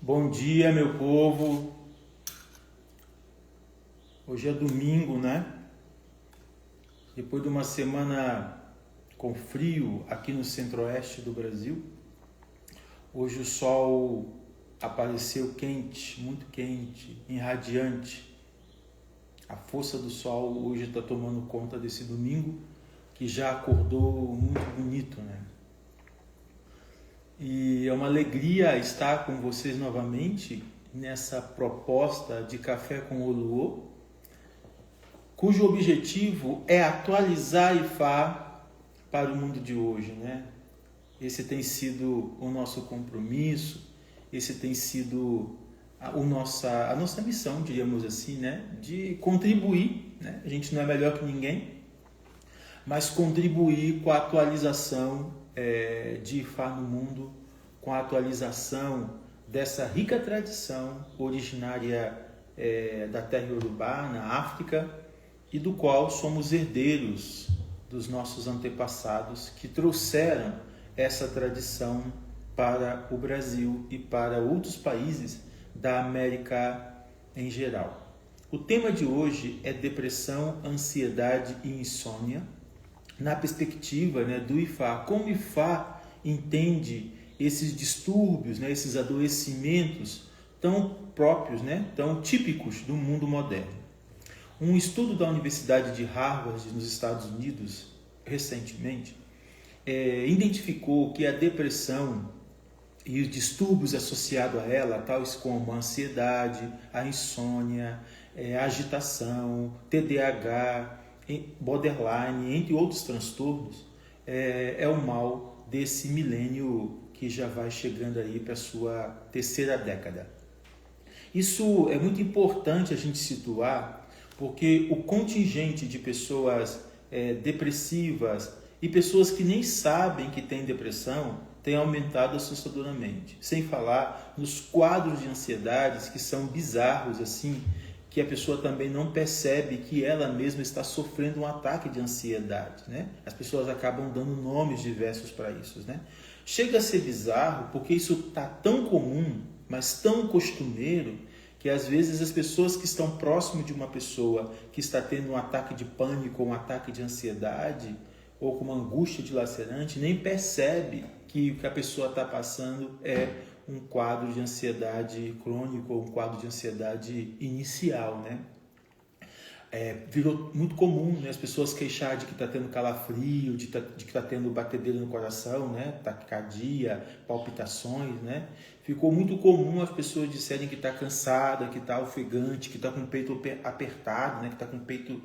Bom dia, meu povo. Hoje é domingo, né? Depois de uma semana com frio aqui no centro-oeste do Brasil, hoje o sol apareceu quente, muito quente, irradiante. A força do sol hoje está tomando conta desse domingo, que já acordou muito bonito, né? E é uma alegria estar com vocês novamente nessa proposta de Café com Oluô, cujo objetivo é atualizar Ifá para o mundo de hoje, né? Esse tem sido o nosso compromisso, esse tem sido a nossa missão, diríamos assim, né? De contribuir, né? A gente não é melhor que ninguém, mas contribuir com a atualização de Ifá no mundo, com a atualização dessa rica tradição originária da terra Iorubá, na África, e do qual somos herdeiros dos nossos antepassados que trouxeram essa tradição para o Brasil e para outros países da América em geral. O tema de hoje é depressão, ansiedade e insônia, na perspectiva, né, do Ifá. Como o Ifá entende esses distúrbios, né, esses adoecimentos tão próprios, né, tão típicos do mundo moderno. Um estudo da Universidade de Harvard, nos Estados Unidos, recentemente, identificou que a depressão e os distúrbios associados a ela, tais como a ansiedade, a insônia, a agitação, TDAH, borderline, entre outros transtornos, é o mal desse milênio que já vai chegando aí para a sua terceira década. Isso é muito importante a gente situar, porque o contingente de pessoas depressivas e pessoas que nem sabem que têm depressão tem aumentado assustadoramente. Sem falar nos quadros de ansiedades que são bizarros, assim, que a pessoa também não percebe que ela mesma está sofrendo um ataque de ansiedade, né? As pessoas acabam dando nomes diversos para isso, né? Chega a ser bizarro porque isso está tão comum, mas tão costumeiro, que às vezes as pessoas que estão próximo de uma pessoa que está tendo um ataque de pânico, um ataque de ansiedade, ou com uma angústia dilacerante, nem percebe que o que a pessoa está passando é um quadro de ansiedade crônico ou um quadro de ansiedade inicial, né? Virou muito comum, né, as pessoas queixarem de que está tendo calafrio, de que está tendo batedeira no coração, né, taquicardia, palpitações, né? Ficou muito comum as pessoas disserem que está cansada, que está ofegante, que está com o peito apertado, né, que está com o peito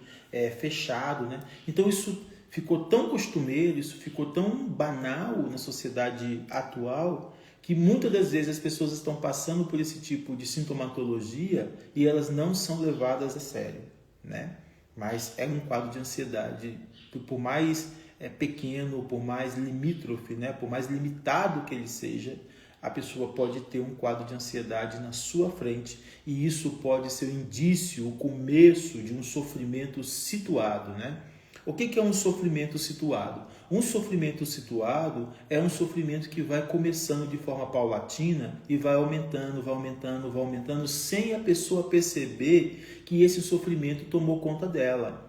fechado, né? Então isso ficou tão costumeiro, isso ficou tão banal na sociedade atual, que muitas das vezes as pessoas estão passando por esse tipo de sintomatologia e elas não são levadas a sério, né? Mas é um quadro de ansiedade, por mais pequeno, por mais limítrofe, né? Por mais limitado que ele seja, a pessoa pode ter um quadro de ansiedade na sua frente e isso pode ser um indício, o começo de um sofrimento situado, né? O que é um sofrimento situado? Um sofrimento situado é um sofrimento que vai começando de forma paulatina e vai aumentando, vai aumentando, vai aumentando, sem a pessoa perceber que esse sofrimento tomou conta dela.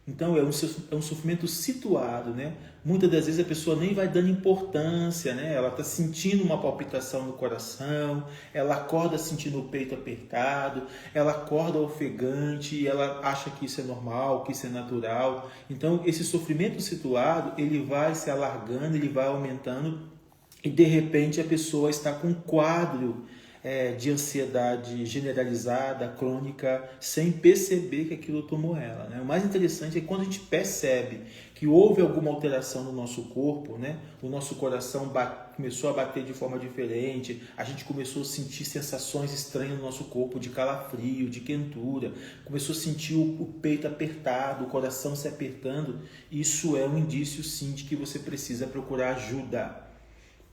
Então é um sofrimento situado, né? Muitas das vezes a pessoa nem vai dando importância, né? Ela está sentindo uma palpitação no coração, ela acorda sentindo o peito apertado, ela acorda ofegante, e ela acha que isso é normal, que isso é natural. Então esse sofrimento situado, ele vai se alargando, ele vai aumentando e de repente a pessoa está com um quadro de ansiedade generalizada, crônica, sem perceber que aquilo tomou ela, né? O mais interessante é que quando a gente percebe que houve alguma alteração no nosso corpo, né? O nosso coração começou a bater de forma diferente, a gente começou a sentir sensações estranhas no nosso corpo, de calafrio, de quentura, começou a sentir o peito apertado, o coração se apertando. Isso é um indício, sim, de que você precisa procurar ajuda.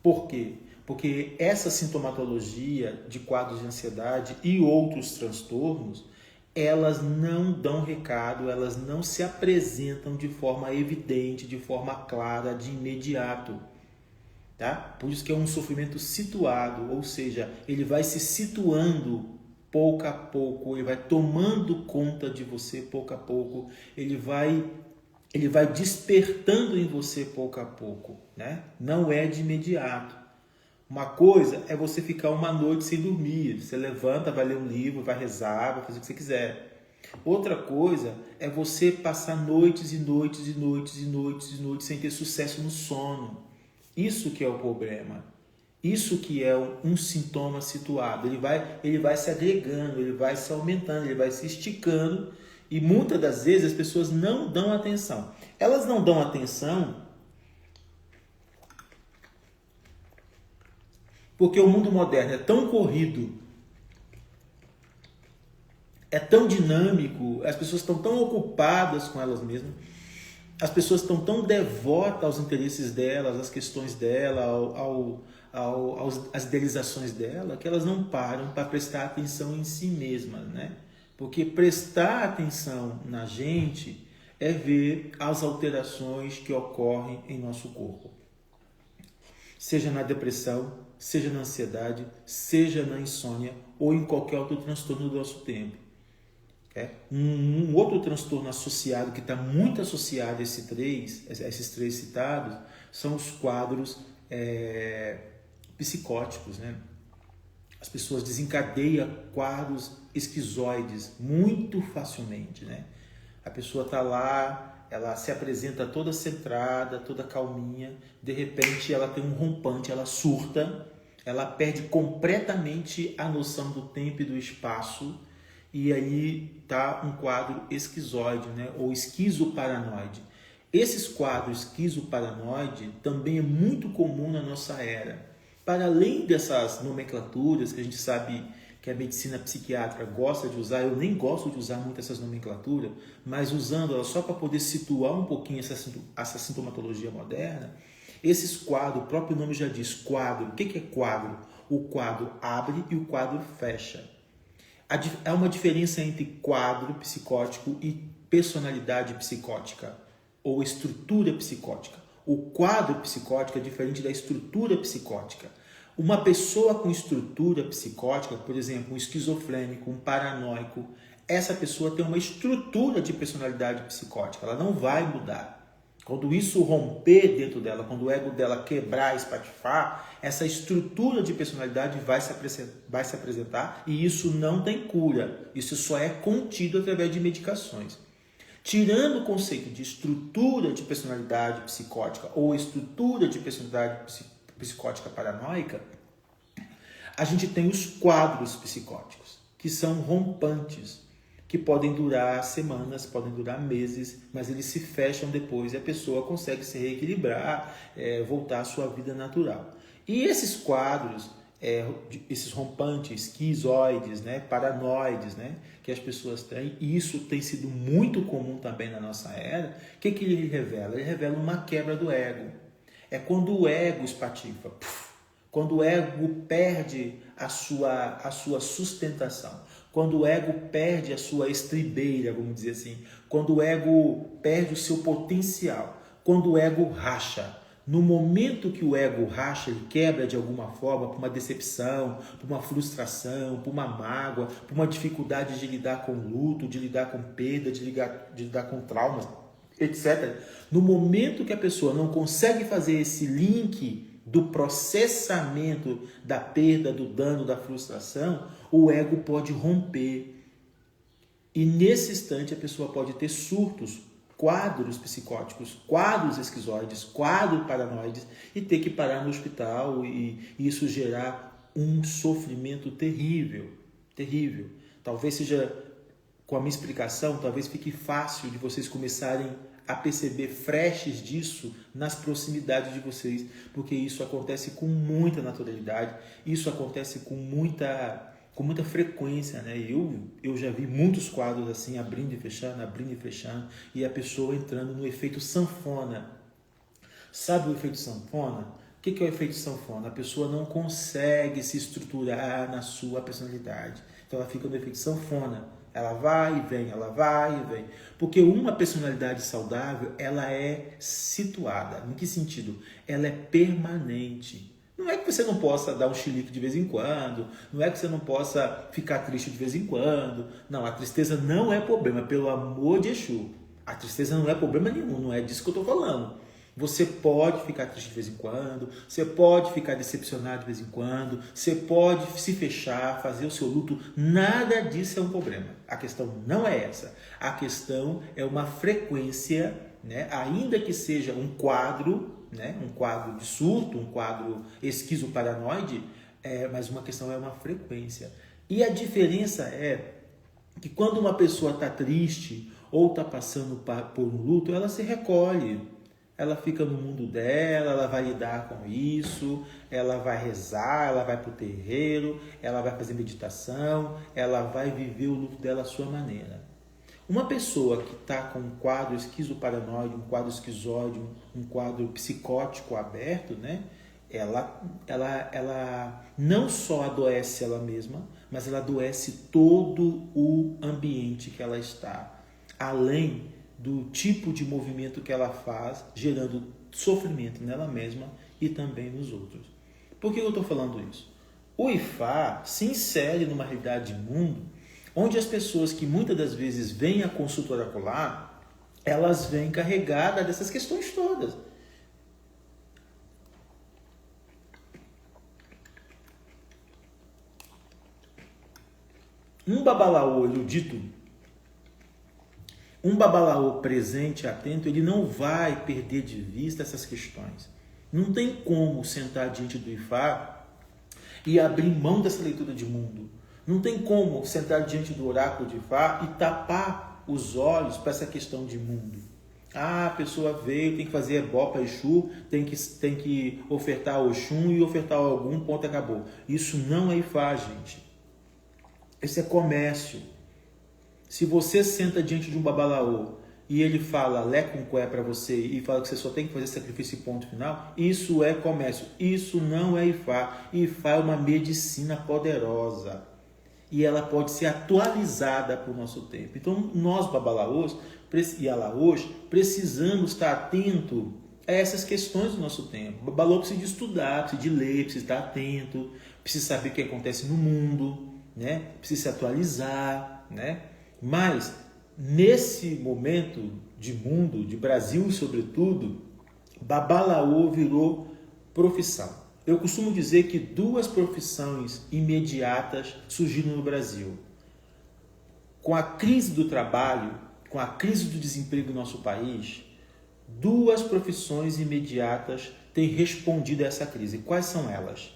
Por quê? Porque essa sintomatologia de quadros de ansiedade e outros transtornos, elas não dão recado, elas não se apresentam de forma evidente, de forma clara, de imediato. tá? Por isso que é um sofrimento situado, ou seja, ele vai se situando pouco a pouco, ele vai tomando conta de você pouco a pouco, ele vai despertando em você pouco a pouco, né? Não é de imediato. Uma coisa é você ficar uma noite sem dormir. Você levanta, vai ler um livro, vai rezar, vai fazer o que você quiser. Outra coisa é você passar noites e noites e noites e noites e noites sem ter sucesso no sono. Isso que é o problema. Isso que é um sintoma situado. Ele vai se agregando, ele vai se aumentando, ele vai se esticando. E muitas das vezes as pessoas não dão atenção. Elas não dão atenção porque o mundo moderno é tão corrido, é tão dinâmico, as pessoas estão tão ocupadas com elas mesmas, as pessoas estão tão devotas aos interesses delas, às questões dela, às idealizações dela, que elas não param para prestar atenção em si mesmas, né? Porque prestar atenção na gente é ver as alterações que ocorrem em nosso corpo. Seja na depressão, seja na ansiedade, seja na insônia ou em qualquer outro transtorno do nosso tempo. Um outro transtorno associado, que está muito associado a esses três citados, são os quadros psicóticos, né? As pessoas desencadeiam quadros esquizoides muito facilmente, né? A pessoa está lá, ela se apresenta toda centrada, toda calminha, de repente ela tem um rompante, ela surta, ela perde completamente a noção do tempo e do espaço, e aí está um quadro esquizoide, né? Ou esquizoparanoide. Esses quadros esquizoparanoide também é muito comum na nossa era. Para além dessas nomenclaturas que a gente sabe que a medicina psiquiátrica gosta de usar, eu nem gosto de usar muito essas nomenclaturas, mas usando ela só para poder situar um pouquinho essa sintomatologia moderna, esses quadros, o próprio nome já diz quadro. O que é quadro? O quadro abre e o quadro fecha. Há uma diferença entre quadro psicótico e personalidade psicótica ou estrutura psicótica. O quadro psicótico é diferente da estrutura psicótica. Uma pessoa com estrutura psicótica, por exemplo, um esquizofrênico, um paranoico, essa pessoa tem uma estrutura de personalidade psicótica, ela não vai mudar. Quando isso romper dentro dela, quando o ego dela quebrar, espatifar, essa estrutura de personalidade vai se apresentar e isso não tem cura. Isso só é contido através de medicações. Tirando o conceito de estrutura de personalidade psicótica ou estrutura de personalidade psicótica paranoica, a gente tem os quadros psicóticos, que são rompantes, que podem durar semanas, podem durar meses, mas eles se fecham depois e a pessoa consegue se reequilibrar, voltar à sua vida natural. E esses quadros, esses rompantes, esquizoides, né, paranoides, né, que as pessoas têm, e isso tem sido muito comum também na nossa era, o que ele revela? Ele revela uma quebra do ego. É quando o ego espatifa, quando o ego perde a sua sustentação, quando o ego perde a sua estribeira, vamos dizer assim, quando o ego perde o seu potencial, quando o ego racha. No momento que o ego racha, ele quebra de alguma forma por uma decepção, por uma frustração, por uma mágoa, por uma dificuldade de lidar com luto, de lidar com perda, de lidar com traumas, etc. No momento que a pessoa não consegue fazer esse link do processamento da perda, do dano, da frustração, o ego pode romper. E nesse instante a pessoa pode ter surtos, quadros psicóticos, quadros esquizoides, quadros paranoides e ter que parar no hospital e isso gerar um sofrimento terrível, terrível. Talvez seja, com a minha explicação, talvez fique fácil de vocês começarem a perceber flashes disso nas proximidades de vocês, porque isso acontece com muita naturalidade, isso acontece com muita frequência, né? Eu já vi muitos quadros assim, abrindo e fechando, e a pessoa entrando no efeito sanfona. Sabe o efeito sanfona? O que é o efeito sanfona? A pessoa não consegue se estruturar na sua personalidade, então ela fica no efeito sanfona, Ela vai e vem, ela vai e vem. Porque uma personalidade saudável, ela é situada. Em que sentido? Ela é permanente. Não é que você não possa dar um chilique de vez em quando, não é que você não possa ficar triste de vez em quando. Não, a tristeza não é problema, pelo amor de Exu. A tristeza não é problema nenhum, não é disso que eu estou falando. Você pode ficar triste de vez em quando, você pode ficar decepcionado de vez em quando, você pode se fechar, fazer o seu luto, nada disso é um problema. A questão não é essa. A questão é uma frequência, né? Ainda que seja um quadro, né? Um quadro de surto, um quadro esquizoparanoide, mas uma questão é uma frequência. E a diferença é que quando uma pessoa está triste ou está passando por um luto, ela se recolhe. Ela fica no mundo dela, ela vai lidar com isso, ela vai rezar, ela vai para o terreiro, ela vai fazer meditação, ela vai viver o luto dela à sua maneira. Uma pessoa que está com um quadro esquizoparanoide, um quadro esquizóide, um quadro psicótico aberto, né? Ela não só adoece ela mesma, mas ela adoece todo o ambiente que ela está, além do tipo de movimento que ela faz, gerando sofrimento nela mesma e também nos outros. Por que eu estou falando isso? O Ifá se insere numa realidade de mundo onde as pessoas que muitas das vezes vêm à consulta oracular, elas vêm carregadas dessas questões todas. Um babalaô erudito, um babalaô presente, atento, ele não vai perder de vista essas questões. Não tem como sentar diante do Ifá e abrir mão dessa leitura de mundo. Não tem como sentar diante do oráculo de Ifá e tapar os olhos para essa questão de mundo. Ah, a pessoa veio, tem que fazer ebó para Exu, tem que ofertar ao Oxum e ofertar ao algum, ponto, acabou. Isso não é Ifá, gente. Isso é comércio. Se você senta diante de um babalaô e ele fala lé com cué para você e fala que você só tem que fazer sacrifício e ponto final, isso é comércio. Isso não é Ifá. Ifá é uma medicina poderosa. E ela pode ser atualizada para o nosso tempo. Então, nós babalaôs e alaôs precisamos estar atento a essas questões do nosso tempo. O babalaô precisa de estudar, precisa de ler, precisa estar atento, precisa saber o que acontece no mundo, né? Precisa se atualizar, né? Mas, nesse momento de mundo, de Brasil sobretudo, babalaô virou profissão. Eu costumo dizer que duas profissões imediatas surgiram no Brasil. Com a crise do trabalho, com a crise do desemprego no nosso país, duas profissões imediatas têm respondido a essa crise. Quais são elas?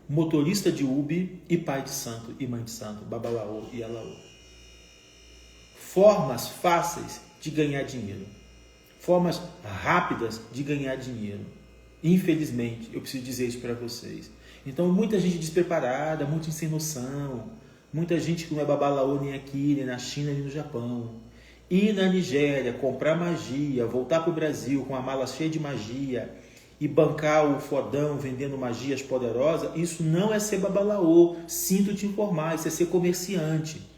Motorista de Uber e pai de santo e mãe de santo, babalaô e alaô. Formas fáceis de ganhar dinheiro. Formas rápidas de ganhar dinheiro. Infelizmente, eu preciso dizer isso para vocês. Então, muita gente despreparada, muita sem noção, muita gente que não é babalaô nem aqui, nem na China, nem no Japão. Ir na Nigéria, comprar magia, voltar para o Brasil com a mala cheia de magia e bancar o fodão vendendo magias poderosas, isso não é ser babalaô. Sinto te informar, isso é ser comerciante.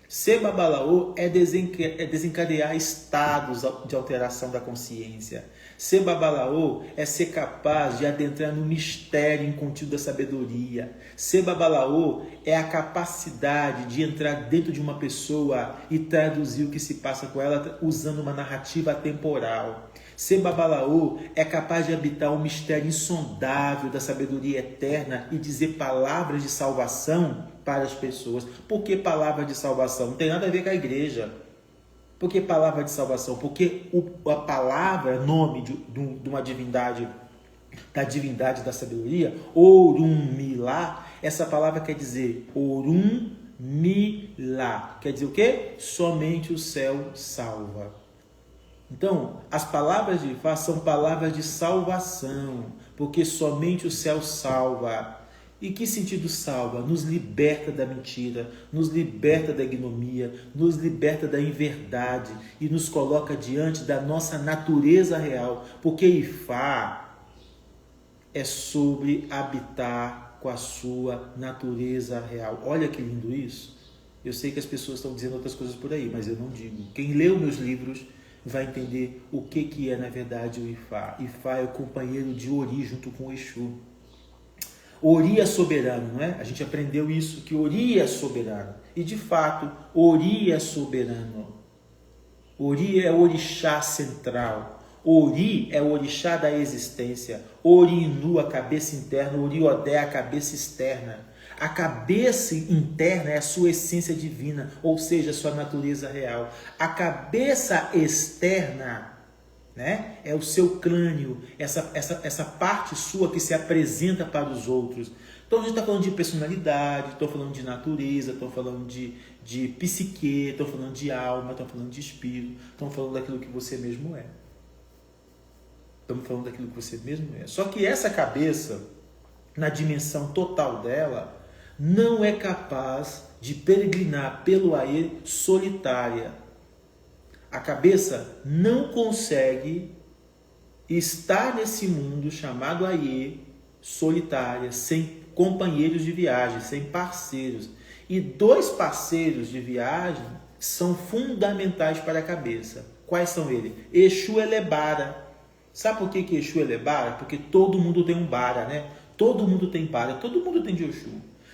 Ser babalaô é desencadear estados de alteração da consciência. Ser babalaô é ser capaz de adentrar no mistério incontido da sabedoria. Ser babalaô é a capacidade de entrar dentro de uma pessoa e traduzir o que se passa com ela usando uma narrativa atemporal. Ser babalaô é capaz de habitar o mistério insondável da sabedoria eterna e dizer palavras de salvação para as pessoas. Por que palavra de salvação? Não tem nada a ver com a igreja. Por que palavra de salvação? Porque a palavra é nome de uma divindade, da divindade da sabedoria, Orunmila. Essa palavra quer dizer Orunmila. Quer dizer o quê? Somente o céu salva. Então, as palavras de Ifá são palavras de salvação, porque somente o céu salva. E que sentido salva? Nos liberta da mentira, nos liberta da ignomia, nos liberta da inverdade e nos coloca diante da nossa natureza real. Porque Ifá é sobre habitar com a sua natureza real. Olha que lindo isso. Eu sei que as pessoas estão dizendo outras coisas por aí, mas eu não digo. Quem leu meus livros vai entender o que é, na verdade, o Ifá. Ifá é o companheiro de Ori junto com o Exu. Ori é soberano, não é? A gente aprendeu isso, que Ori é soberano. E, de fato, Ori é soberano. Ori é o orixá central. Ori é o orixá da existência. Ori Inu, a cabeça interna. Ori Odé, a cabeça externa. A cabeça interna é a sua essência divina, ou seja, a sua natureza real. A cabeça externa, né, é o seu crânio, essa parte sua que se apresenta para os outros. Então a gente está falando de personalidade, estou falando de natureza, estou falando de psique, estou falando de alma, estou falando de espírito, estamos falando daquilo que você mesmo é. Estamos falando daquilo que você mesmo é. Só que essa cabeça, na dimensão total dela, não é capaz de peregrinar pelo Aê solitária. A cabeça não consegue estar nesse mundo chamado Aê solitária, sem companheiros de viagem, sem parceiros. E 2 parceiros de viagem são fundamentais para a cabeça. Quais são eles? Exu Elebara. Sabe por que Exu Elebara? Porque todo mundo tem um Bara, né? Todo mundo tem Bara, todo mundo tem de Exu.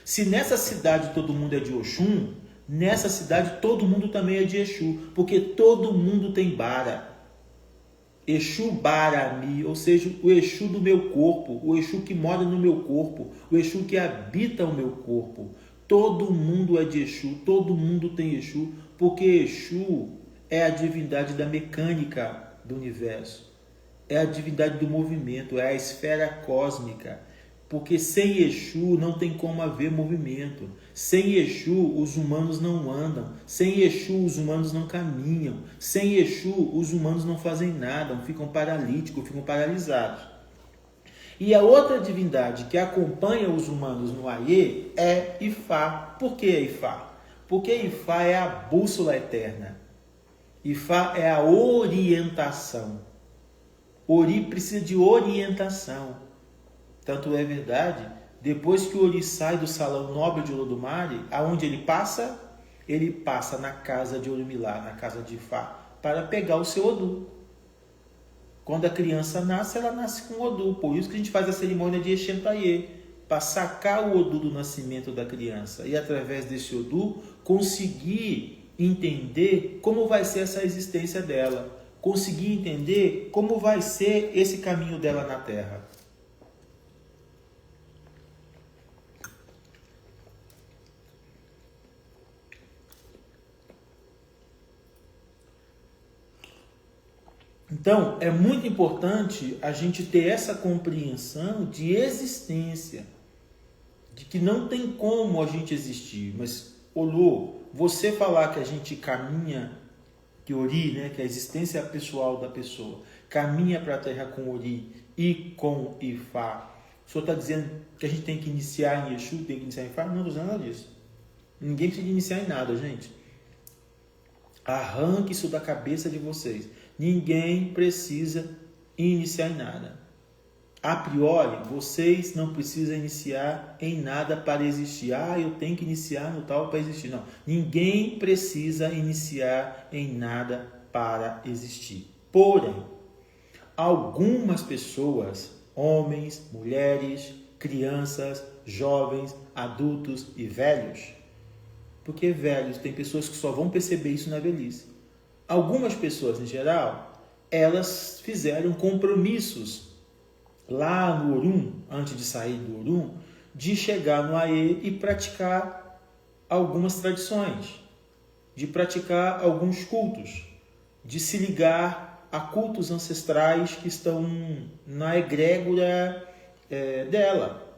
Se nessa cidade todo mundo é de Oxum, nessa cidade todo mundo também é de Exu, porque todo mundo tem Bara. Exu Barami, ou seja, o Exu do meu corpo, o Exu que mora no meu corpo, o Exu que habita o meu corpo. Todo mundo é de Exu, todo mundo tem Exu, porque Exu é a divindade da mecânica do universo, é a divindade do movimento, é a esfera cósmica. Porque sem Exu não tem como haver movimento. Sem Exu os humanos não andam. Sem Exu os humanos não caminham. Sem Exu os humanos não fazem nada, ficam paralíticos, ficam paralisados. E a outra divindade que acompanha os humanos no Aê é Ifá. Por que Ifá? Porque Ifá é a bússola eterna. Ifá é a orientação. Ori precisa de orientação. Tanto é verdade, depois que o Ori sai do salão nobre de Olodumare, aonde ele passa? Ele passa na casa de Orumilá, na casa de Ifá, para pegar o seu Odu. Quando a criança nasce, ela nasce com Odu. Por isso que a gente faz a cerimônia de Exentaiê, para sacar o Odu do nascimento da criança. E através desse Odu, conseguir entender como vai ser essa existência dela. Conseguir entender como vai ser esse caminho dela na Terra. Então, é muito importante a gente ter essa compreensão de existência, de que não tem como a gente existir. Mas, Olô, você falar que a gente caminha, que Ori, né, que a existência pessoal da pessoa, caminha para a Terra com Ori e com Ifá, o senhor está dizendo que a gente tem que iniciar em Exu, tem que iniciar em Ifá? Não estou dizendo nada disso. Ninguém precisa iniciar em nada, gente. Arranque isso da cabeça de vocês. Ninguém precisa iniciar em nada. A priori, vocês não precisam iniciar em nada para existir. Eu tenho que iniciar no tal para existir. Não. Ninguém precisa iniciar em nada para existir. Porém, algumas pessoas, homens, mulheres, crianças, jovens, adultos e velhos, porque velhos, tem pessoas que só vão perceber isso na velhice. Algumas pessoas, em geral, elas fizeram compromissos lá no Orum, antes de sair do Orum, de chegar no Aê e praticar algumas tradições, de praticar alguns cultos, de se ligar a cultos ancestrais que estão na egrégora dela,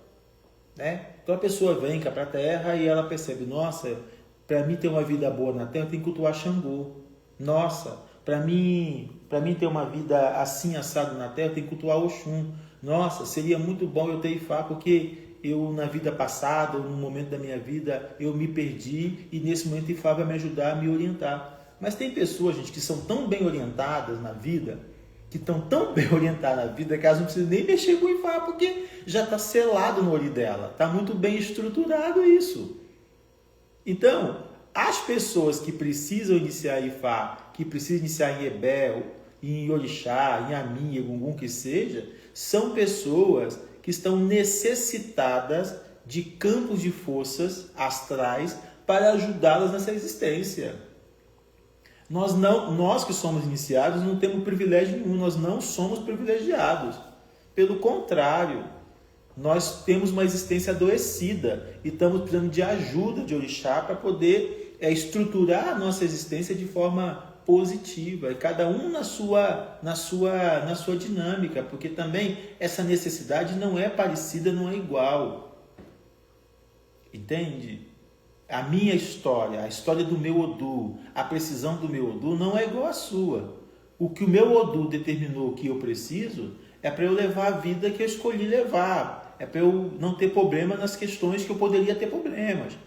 né? Então a pessoa vem cá para a Terra e ela percebe, nossa, para mim ter uma vida boa na Terra, eu tenho que cultuar Xangô. Nossa, para mim ter uma vida assim assado na Terra, eu tenho que cultuar Oxum. Nossa, seria muito bom eu ter Ifá, porque eu na vida passada, ou no momento da minha vida, eu me perdi e nesse momento Ifá vai me ajudar a me orientar. Mas tem pessoas, gente, que são tão bem orientadas na vida, que estão tão bem orientadas na vida, que elas não precisam nem mexer com o Ifá, porque já está selado no olho dela. Está muito bem estruturado isso. Então, as pessoas que precisam iniciar Ifá, que precisam iniciar em Ebé, em Orixá, em Ami, em Egungun, que seja, são pessoas que estão necessitadas de campos de forças astrais para ajudá-las nessa existência. Nós que somos iniciados não temos privilégio nenhum, nós não somos privilegiados. Pelo contrário, nós temos uma existência adoecida e estamos precisando de ajuda de Orixá para poder estruturar a nossa existência de forma positiva, e cada um na sua dinâmica, porque também essa necessidade não é parecida, não é igual. Entende? A minha história, a história do meu Odu, a precisão do meu Odu não é igual à sua. O que o meu Odu determinou que eu preciso é para eu levar a vida que eu escolhi levar. É para eu não ter problema nas questões que eu poderia ter problemas.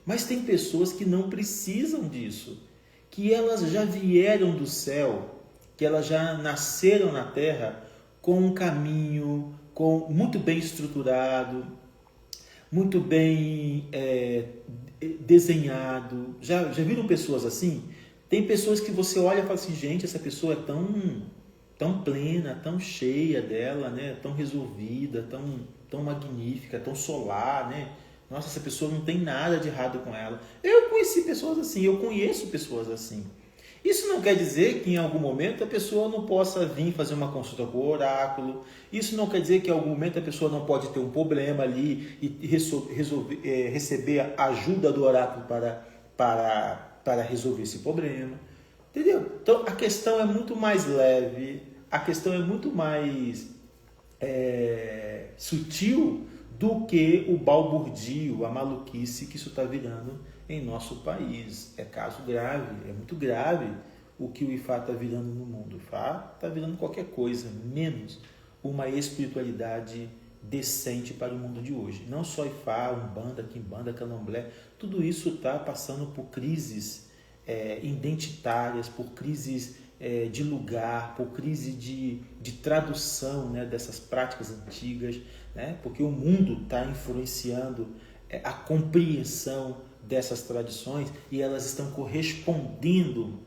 Mas tem pessoas que não precisam disso, que elas já vieram do céu, que elas já nasceram na terra com um caminho muito bem estruturado, muito bem desenhado. Já viram pessoas assim? Tem pessoas que você olha e fala assim, gente, essa pessoa é tão plena, tão cheia dela, né? Tão resolvida, tão magnífica, tão solar, né? Nossa, essa pessoa não tem nada de errado com ela. Eu conheci pessoas assim, eu conheço pessoas assim. Isso não quer dizer que em algum momento a pessoa não possa vir fazer uma consulta com o oráculo. Isso não quer dizer que em algum momento a pessoa não pode ter um problema ali e receber a ajuda do oráculo para resolver esse problema. Entendeu? Então a questão é muito mais leve, a questão é muito mais sutil do que o balbúrdio, a maluquice que isso está virando em nosso país. É caso grave, é muito grave o que o Ifá está virando no mundo. O Ifá está virando qualquer coisa, menos uma espiritualidade decente para o mundo de hoje. Não só Ifá, Umbanda, Quimbanda, Candomblé, tudo isso está passando por crises identitárias, por crises de lugar, por crise de tradução, né, dessas práticas antigas, né, porque o mundo está influenciando a compreensão dessas tradições e elas estão correspondendo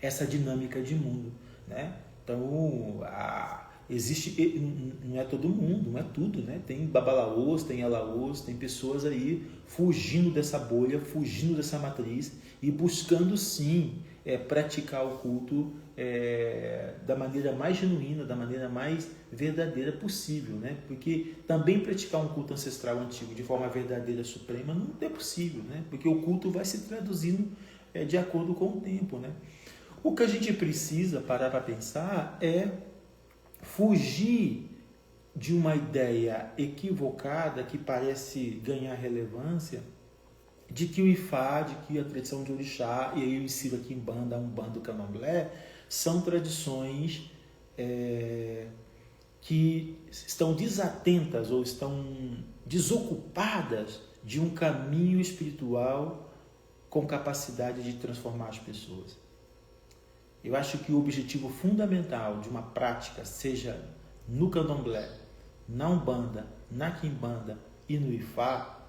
essa dinâmica de mundo, né? Então, existe, não é todo mundo, não é tudo, né? Tem babalaôs, tem alaôs, tem pessoas aí fugindo dessa bolha, fugindo dessa matriz e buscando sim praticar o culto da maneira mais genuína, da maneira mais verdadeira possível, né? Porque também praticar um culto ancestral antigo de forma verdadeira, suprema, não é possível, né? Porque o culto vai se traduzindo de acordo com o tempo, né? O que a gente precisa parar para pensar é fugir de uma ideia equivocada que parece ganhar relevância de que o Ifá, de que a tradição de Orixá, e aí eu insiro aqui em Umbanda, o Candomblé, são tradições que estão desatentas ou estão desocupadas de um caminho espiritual com capacidade de transformar as pessoas. Eu acho que o objetivo fundamental de uma prática, seja no Candomblé, na Umbanda, na Quimbanda e no Ifá,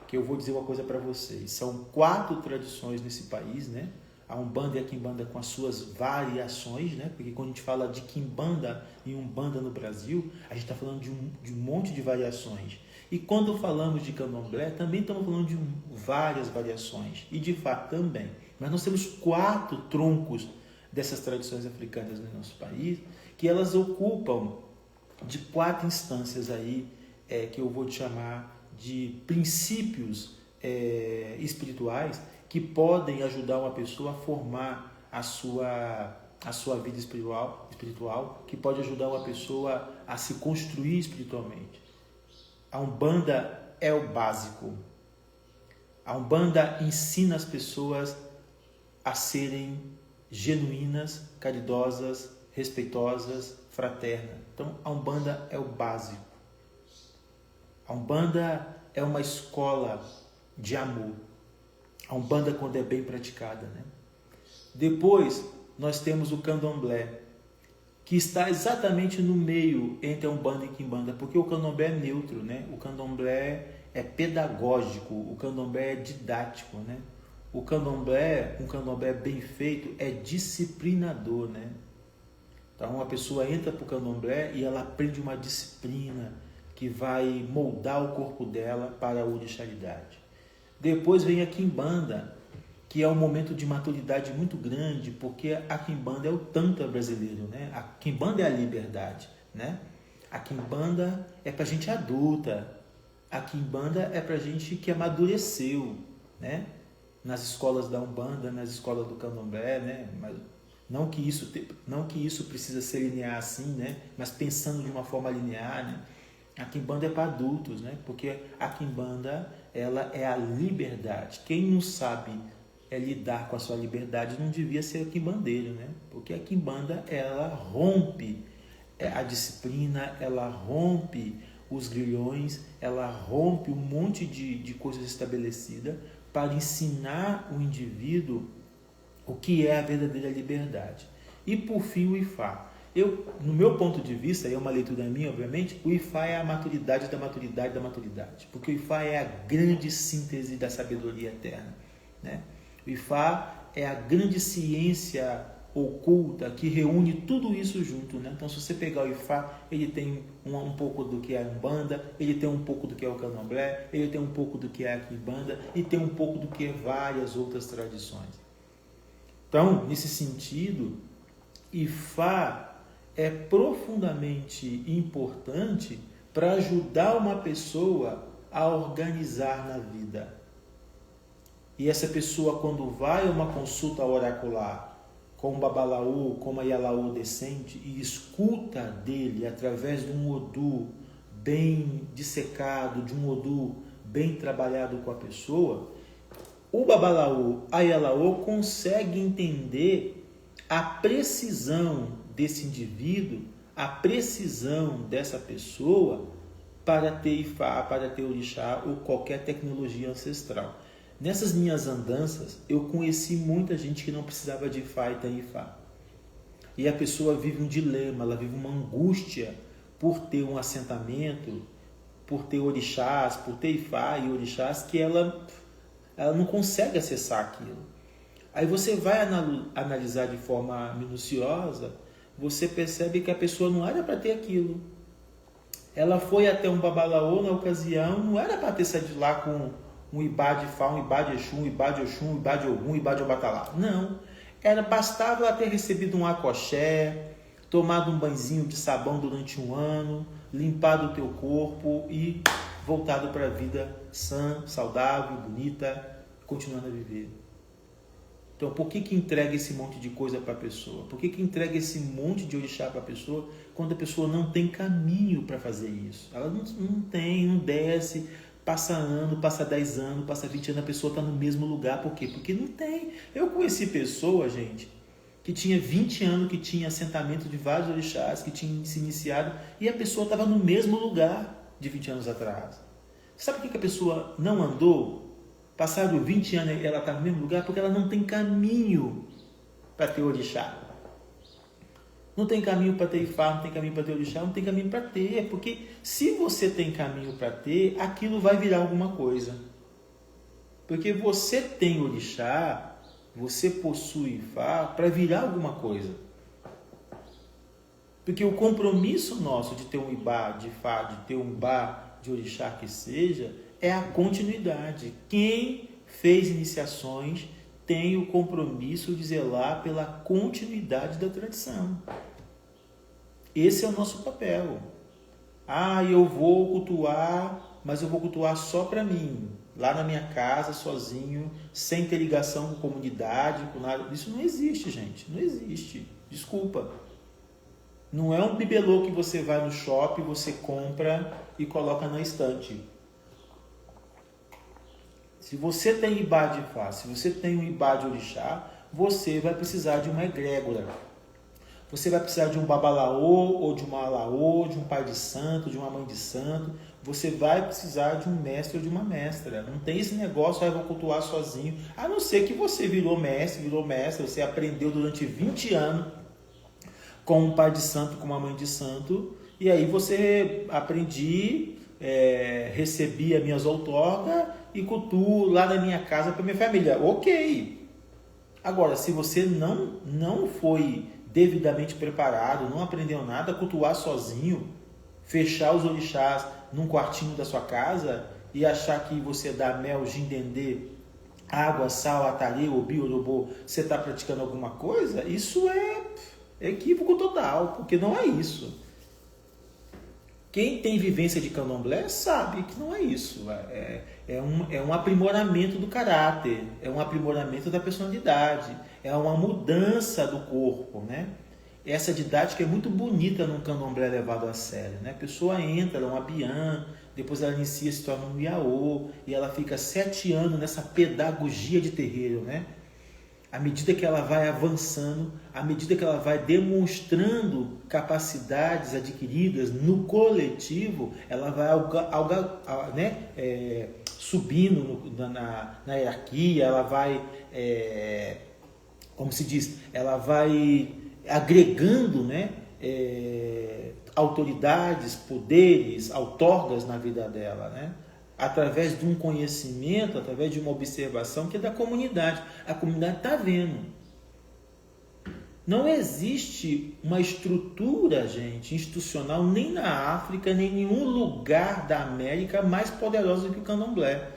que eu vou dizer uma coisa para vocês, são 4 tradições nesse país, né? A Umbanda e a Quimbanda com as suas variações, né? Porque quando a gente fala de Quimbanda e Umbanda no Brasil, a gente está falando de um monte de variações. E quando falamos de Candomblé, também estamos falando de várias variações, e de Ifá também. Mas nós temos 4 troncos dessas tradições africanas no nosso país, que elas ocupam de 4 instâncias aí, que eu vou te chamar de princípios espirituais que podem ajudar uma pessoa a formar a sua vida espiritual, que pode ajudar uma pessoa a se construir espiritualmente. A Umbanda é o básico. A Umbanda ensina as pessoas a serem genuínas, caridosas, respeitosas, fraternas. Então, a Umbanda é o básico. A Umbanda é uma escola de amor. A Umbanda quando é bem praticada, né? Depois, nós temos o Candomblé. que está exatamente no meio entre a Umbanda e a Quimbanda, porque o Candomblé é neutro, né? O Candomblé é pedagógico, o Candomblé é didático, né? O Candomblé, um Candomblé bem feito, é disciplinador, né? Então, uma pessoa entra para o Candomblé e ela aprende uma disciplina que vai moldar o corpo dela para a orixalidade. Depois vem a Quimbanda, que é um momento de maturidade muito grande, porque a Quimbanda é o Tantra brasileiro, né? A Quimbanda é a liberdade, né? A Quimbanda é para gente adulta, a Quimbanda é para gente que amadureceu, né? Nas escolas da Umbanda, nas escolas do Candomblé, né? Mas não que isso precisa ser linear assim, né? Mas pensando de uma forma linear, né? A Quimbanda é para adultos, né? Porque a Quimbanda, ela é a liberdade. Quem não sabe lidar com a sua liberdade não devia ser a quimbandeiro, né? Porque a Quimbanda, ela rompe a disciplina, ela rompe os grilhões, ela rompe um monte de coisas estabelecidas para ensinar o indivíduo o que é a verdadeira liberdade. E por fim o Ifá. No meu ponto de vista, é uma leitura minha, obviamente, o Ifá é a maturidade da maturidade da maturidade, porque o Ifá é a grande síntese da sabedoria eterna, né? O Ifá é a grande ciência oculta que reúne tudo isso junto, né? Então, se você pegar o Ifá, ele tem um pouco do que é a Umbanda, ele tem um pouco do que é o Candomblé, ele tem um pouco do que é a Quimbanda e tem um pouco do que é várias outras tradições. Então, nesse sentido, Ifá é profundamente importante para ajudar uma pessoa a organizar na vida. E essa pessoa, quando vai a uma consulta oracular com um babalaô, com uma ialaô decente, e escuta dele através de um Odu bem dissecado, de um Odu bem trabalhado com a pessoa, o babalaô, a ialaô consegue entender a precisão desse indivíduo, a precisão dessa pessoa para ter Ifá, para ter orixá ou qualquer tecnologia ancestral. Nessas minhas andanças, eu conheci muita gente que não precisava de Ifá e tem Ifá. E a pessoa vive um dilema, ela vive uma angústia por ter um assentamento, por ter orixás, por ter Ifá e orixás, que ela não consegue acessar aquilo. Aí você vai analisar de forma minuciosa, você percebe que a pessoa não era para ter aquilo. Ela foi até um babalaô na ocasião, não era para ter saído de lá com um ibá de Fá, um ibá de Exu, um ibá de Oxum, um ibá de Ogum, um ibá de Obatalá. Não. Bastava ela ter recebido um acoxé, tomado um banhozinho de sabão durante um ano, limpado o teu corpo e voltado para a vida sã, saudável, bonita, continuando a viver. Então, por que entrega esse monte de coisa para a pessoa? Por que entrega esse monte de orixá para a pessoa quando a pessoa não tem caminho para fazer isso? Ela não tem, não desce, passa ano, passa 10 anos, passa 20 anos, a pessoa está no mesmo lugar. Por quê? Porque não tem. Eu conheci pessoa, gente, que tinha 20 anos, que tinha assentamento de vários orixás, que tinha se iniciado, e a pessoa estava no mesmo lugar de 20 anos atrás. Sabe por que a pessoa não andou? Passado 20 anos ela está no mesmo lugar porque ela não tem caminho para ter orixá. Não tem caminho para ter Ifá, não tem caminho para ter orixá, não tem caminho para ter. Porque se você tem caminho para ter, aquilo vai virar alguma coisa. Porque você tem orixá, você possui Ifá para virar alguma coisa. Porque o compromisso nosso de ter um ibá de Ifá, de ter um ibá de orixá que seja, é a continuidade. Quem fez iniciações tem o compromisso de zelar pela continuidade da tradição. Esse é o nosso papel. Eu vou cultuar, mas eu vou cultuar só para mim, lá na minha casa, sozinho, sem ter ligação com comunidade, com nada. Isso não existe, gente. Não existe. Desculpa. Não é um bibelô que você vai no shopping, você compra e coloca na estante. Se você tem ibá de Ifá, se você tem um ibá de orixá, você vai precisar de uma egrégora. Você vai precisar de um babalaô, ou de uma alaô, de um pai de santo, de uma mãe de santo. Você vai precisar de um mestre ou de uma mestra. Não tem esse negócio, eu vou cultuar sozinho. A não ser que você virou mestre, você aprendeu durante 20 anos com um pai de santo, com uma mãe de santo, e aí você aprendi, recebi as minhas outorgas e cultuo lá na minha casa para minha família. Ok. Agora, se você não foi devidamente preparado, não aprendeu nada, cultuar sozinho, fechar os orixás num quartinho da sua casa e achar que você dá mel, jindendê, água, sal, atari, obi, orobô, você está praticando alguma coisa, isso é equívoco total, porque não é isso. Quem tem vivência de candomblé sabe que não é isso. É um aprimoramento do caráter, é um aprimoramento da personalidade, é uma mudança do corpo, né? Essa didática é muito bonita num candomblé levado a sério, né? A pessoa entra, ela é uma bian, depois ela inicia, se torna um iaô, e ela fica 7 anos nessa pedagogia de terreiro, né? À medida que ela vai avançando, à medida que ela vai demonstrando capacidades adquiridas no coletivo, ela vai subindo na hierarquia, ela vai, como se diz, ela vai agregando, né, autoridades, poderes, outorgas na vida dela, né? Através de um conhecimento, através de uma observação que é da comunidade. A comunidade está vendo. Não existe uma estrutura, gente, institucional, nem na África, nem em nenhum lugar da América mais poderosa do que o candomblé.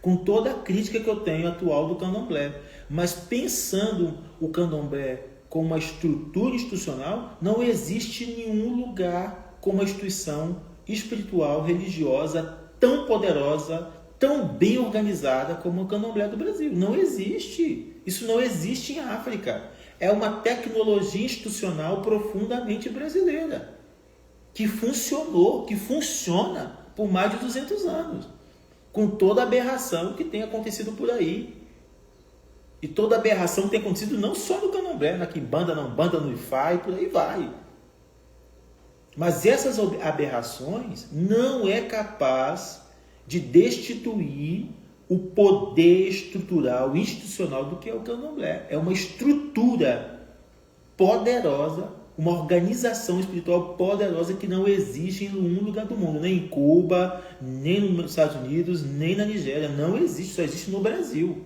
Com toda a crítica que eu tenho atual do candomblé. Mas pensando o candomblé como uma estrutura institucional, não existe nenhum lugar com uma instituição espiritual, religiosa, tão poderosa, tão bem organizada como o candomblé do Brasil. Não existe. Isso não existe em África. É uma tecnologia institucional profundamente brasileira, que funcionou, que funciona por mais de 200 anos, com toda a aberração que tem acontecido por aí. E toda a aberração tem acontecido não só no candomblé, na quimbanda, na umbanda, no ifá e por aí vai. Mas essas aberrações não é capaz de destituir o poder estrutural, institucional do que é o candomblé. É uma estrutura poderosa, uma organização espiritual poderosa que não existe em nenhum lugar do mundo, nem em Cuba, nem nos Estados Unidos, nem na Nigéria. Não existe, só existe no Brasil.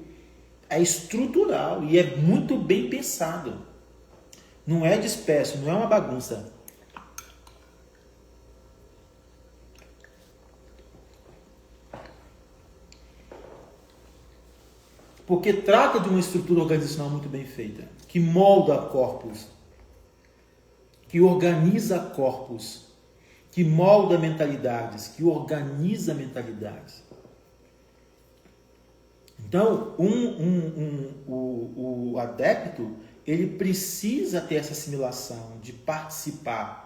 É estrutural e é muito bem pensado. Não é disperso, não é uma bagunça. Porque trata de uma estrutura organizacional muito bem feita, que molda corpos, que organiza corpos, que molda mentalidades, que organiza mentalidades. Então, o adepto, ele precisa ter essa assimilação de participar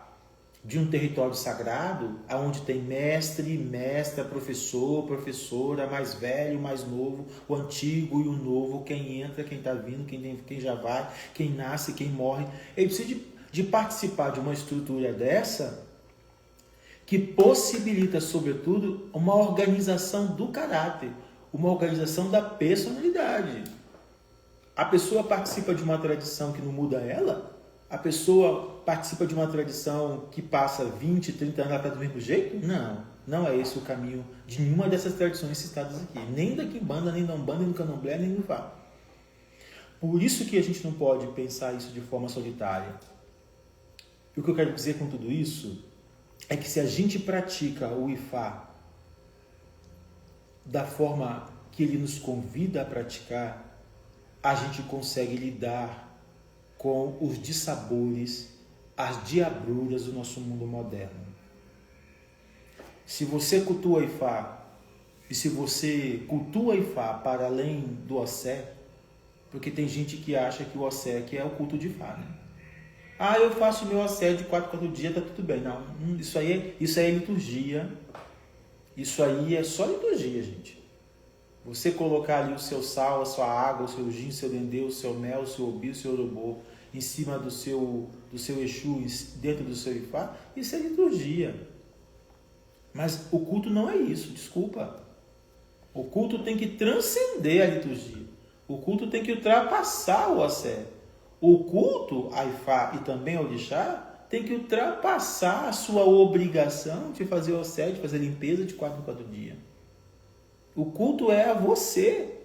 de um território sagrado, onde tem mestre, mestra, professor, professora, mais velho, mais novo, o antigo e o novo, quem entra, quem está vindo, quem já vai, quem nasce, quem morre. Ele precisa de participar de uma estrutura dessa, que possibilita, sobretudo, uma organização do caráter, uma organização da personalidade. A pessoa participa de uma tradição que não muda ela? A pessoa participa de uma tradição que passa 20, 30 anos, ela está do mesmo jeito? Não, não é esse o caminho de nenhuma dessas tradições citadas aqui. Nem da quimbanda, nem da umbanda, nem do candomblé, nem do ifá. Por isso que a gente não pode pensar isso de forma solitária. E o que eu quero dizer com tudo isso é que se a gente pratica o ifá da forma que ele nos convida a praticar, a gente consegue lidar com os dissabores, as diabruras do nosso mundo moderno. Se você cultua ifá, e se você cultua ifá para além do Ossé, porque tem gente que acha que o Ossé é o culto de ifá, né? Ah, eu faço meu Ossé de 4 dias, tá tudo bem. Não, isso aí é liturgia. Isso aí é só liturgia, gente. Você colocar ali o seu sal, a sua água, o seu gin, o seu dendê, o seu mel, o seu obi, o seu orobô, em cima do seu Exu, dentro do seu ifá, isso é liturgia. Mas o culto não é isso, desculpa. O culto tem que transcender a liturgia. O culto tem que ultrapassar o Ossé. O culto a ifá e também ao orixá tem que ultrapassar a sua obrigação de fazer o OSE, de fazer limpeza de 4 em 4 dias. O culto é a você.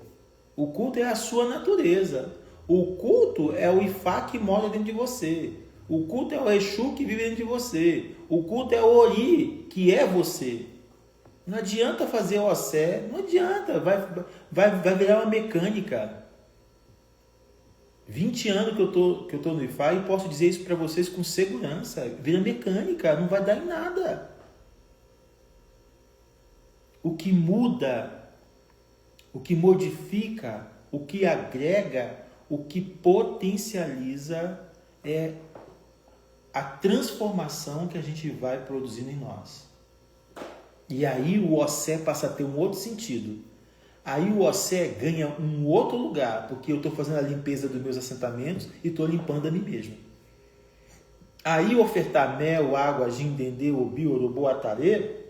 O culto é a sua natureza. O culto é o Ifá que mora dentro de você. O culto é o Exu que vive dentro de você. O culto é o Ori, que é você. Não adianta fazer o OSE, não adianta. Vai virar uma mecânica. 20 anos que eu tô no Ifá e posso dizer isso para vocês com segurança. Vira mecânica, não vai dar em nada. O que muda, o que modifica, o que agrega, o que potencializa é a transformação que a gente vai produzindo em nós. E aí o OSE passa a ter um outro sentido. Aí o OSE ganha um outro lugar, porque eu estou fazendo a limpeza dos meus assentamentos e estou limpando a mim mesmo. Aí ofertar mel, água, gin, dendê, obi, orobô, atarê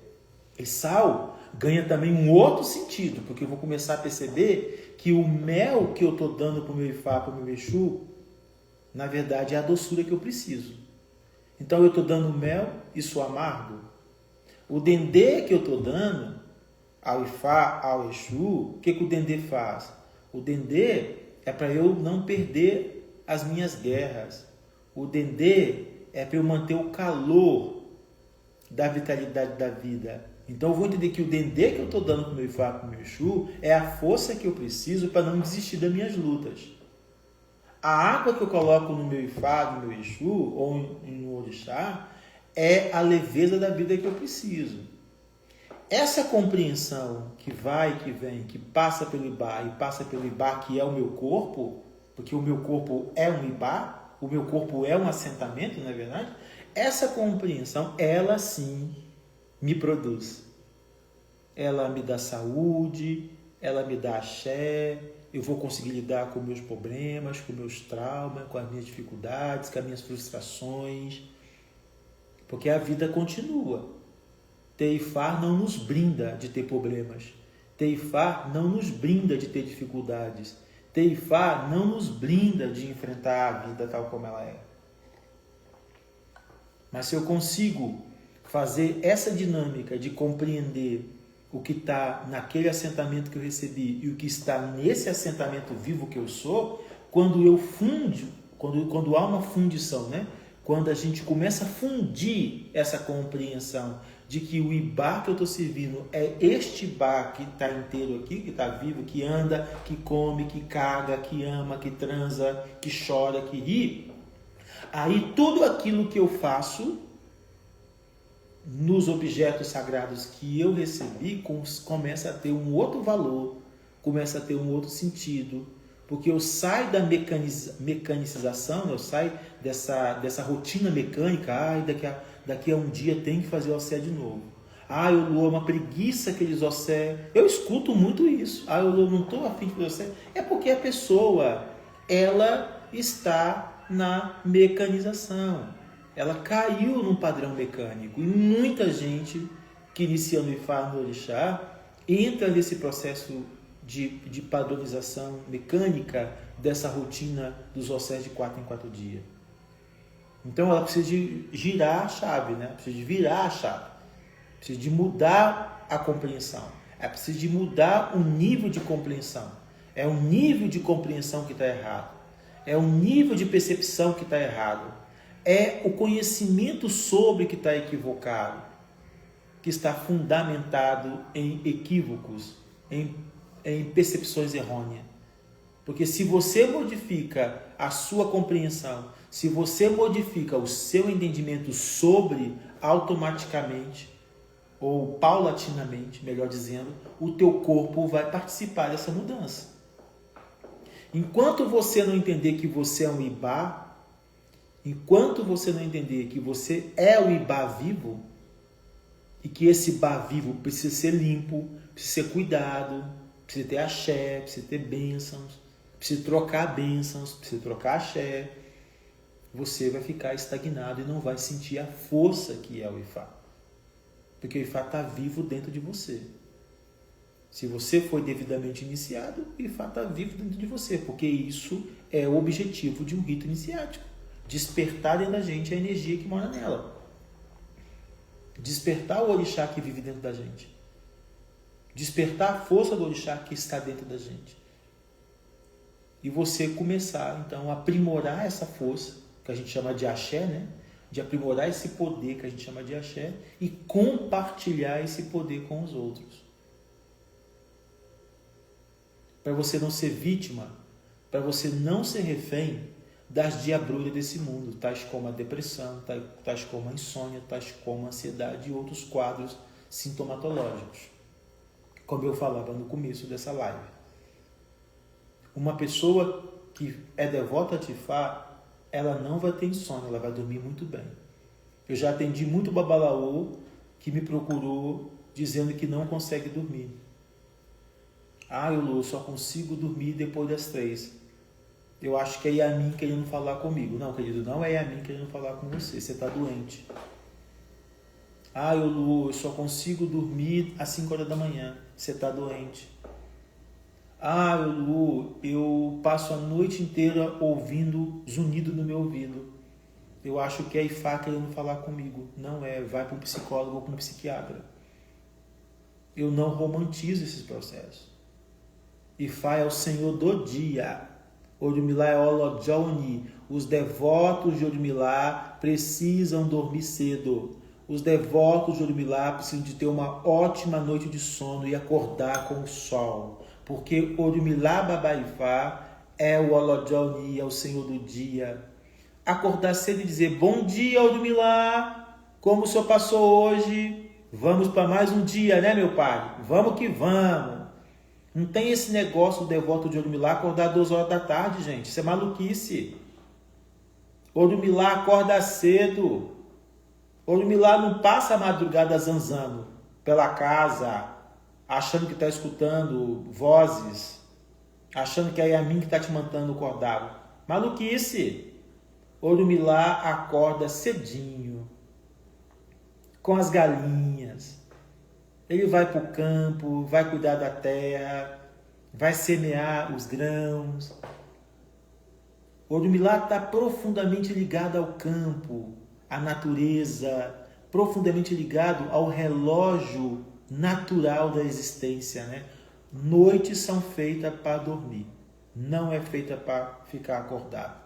e sal ganha também um outro sentido, porque eu vou começar a perceber que o mel que eu estou dando para o meu Ifá, para o meu Exu, na verdade é a doçura que eu preciso. Então eu estou dando mel, isso amargo. O dendê que eu estou dando ao Ifá, ao Exu, o que o dendê faz? O dendê é para eu não perder as minhas guerras. O dendê é para eu manter o calor da vitalidade da vida. Então eu vou entender que o dendê que eu estou dando para o meu Ifá, para o meu Exu, é a força que eu preciso para não desistir das minhas lutas. A água que eu coloco no meu Ifá, no meu Exu, ou no Orixá, é a leveza da vida que eu preciso. Essa compreensão que vai, que vem, que passa pelo Ibá e passa pelo Ibá, que é o meu corpo, porque o meu corpo é um Ibá, o meu corpo é um assentamento, não é verdade? Essa compreensão, ela sim me produz. Ela me dá saúde, ela me dá axé, eu vou conseguir lidar com meus problemas, com meus traumas, com as minhas dificuldades, com as minhas frustrações, porque a vida continua. Teifá não nos brinda de ter problemas. Teifá não nos brinda de ter dificuldades. Teifá não nos brinda de enfrentar a vida tal como ela é. Mas se eu consigo fazer essa dinâmica de compreender o que está naquele assentamento que eu recebi e o que está nesse assentamento vivo que eu sou, quando eu fundo, quando há uma fundição, né? Quando a gente começa a fundir essa compreensão de que o Ibá que eu estou servindo é este Ibá que está inteiro aqui, que está vivo, que anda, que come, que caga, que ama, que transa, que chora, que ri, aí tudo aquilo que eu faço nos objetos sagrados que eu recebi começa a ter um outro valor, começa a ter um outro sentido, porque eu saio da mecanicização, eu saio dessa rotina mecânica, daqui a um dia tem que fazer o OSE de novo. Eu Lua, uma preguiça aqueles OSE. Eu escuto muito isso. Eu Lua, não estou afim de fazer OSE. É porque a pessoa, ela está na mecanização. Ela caiu num padrão mecânico. E muita gente que inicia no Ifá, no Orixá, entra nesse processo de padronização mecânica dessa rotina dos OSEs de 4 em 4 dias. Então ela precisa de girar a chave, né? Precisa de virar a chave. Precisa de mudar a compreensão. É preciso de mudar o nível de compreensão. É o nível de compreensão que está errado. É o nível de percepção que está errado. É o conhecimento sobre que está equivocado, que está fundamentado em equívocos, em percepções errôneas. Porque se você modifica a sua compreensão, se você modifica o seu entendimento sobre, automaticamente, ou paulatinamente, melhor dizendo, o teu corpo vai participar dessa mudança. Enquanto você não entender que você é um Ibá, enquanto você não entender que você é o Ibá vivo, e que esse Ibá vivo precisa ser limpo, precisa ser cuidado, precisa ter axé, precisa ter bênçãos, precisa trocar bênçãos, precisa trocar axé, você vai ficar estagnado e não vai sentir a força que é o Ifá. Porque o Ifá está vivo dentro de você. Se você foi devidamente iniciado, o Ifá está vivo dentro de você, porque isso é o objetivo de um rito iniciático, despertar dentro da gente a energia que mora nela. Despertar o orixá que vive dentro da gente. Despertar a força do orixá que está dentro da gente. E você começar, então, a aprimorar essa força, que a gente chama de axé, né? De aprimorar esse poder que a gente chama de axé e compartilhar esse poder com os outros. Para você não ser vítima, para você não ser refém das diabrulhas desse mundo, tais como a depressão, tais como a insônia, tais como a ansiedade e outros quadros sintomatológicos. Como eu falava no começo dessa live. Uma pessoa que é devota a Tifá, ela não vai ter insônia, ela vai dormir muito bem. Eu já atendi muito babalaô que me procurou dizendo que não consegue dormir. Eu só consigo dormir depois das 3. Eu acho que é Yamin querendo falar comigo. Não, querido, não é Yamin querendo falar com você. Você está doente. Eu só consigo dormir às 5 horas da manhã. Você está doente. Eu passo a noite inteira ouvindo zunido no meu ouvido. Eu acho que é Ifá querendo falar comigo. Não é, vai para um psicólogo ou para um psiquiatra. Eu não romantizo esses processos. Ifá é o Senhor do dia. Orumilá é Olodjoni. Os devotos de Orumilá precisam dormir cedo. Os devotos de Orumilá precisam de ter uma ótima noite de sono e acordar com o sol. Porque Orumilá Babaifá é o Olodjoni, é o Senhor do dia. Acordar cedo e dizer, bom dia, Orumilá, como o senhor passou hoje? Vamos para mais um dia, né, meu pai? Vamos que vamos. Não tem esse negócio do devoto de Orumilá acordar 2 horas da tarde, gente. Isso é maluquice. Orumilá acorda cedo. Orumilá não passa a madrugada zanzando pela casa, achando que está escutando vozes, achando que é a Yamin que está te mantendo acordado. Maluquice. Orumilá acorda cedinho, com as galinhas. Ele vai para o campo, vai cuidar da terra, vai semear os grãos. Orumilá está profundamente ligado ao campo, à natureza, profundamente ligado ao relógio natural da existência, né? Noites são feitas para dormir, não é feita para ficar acordado.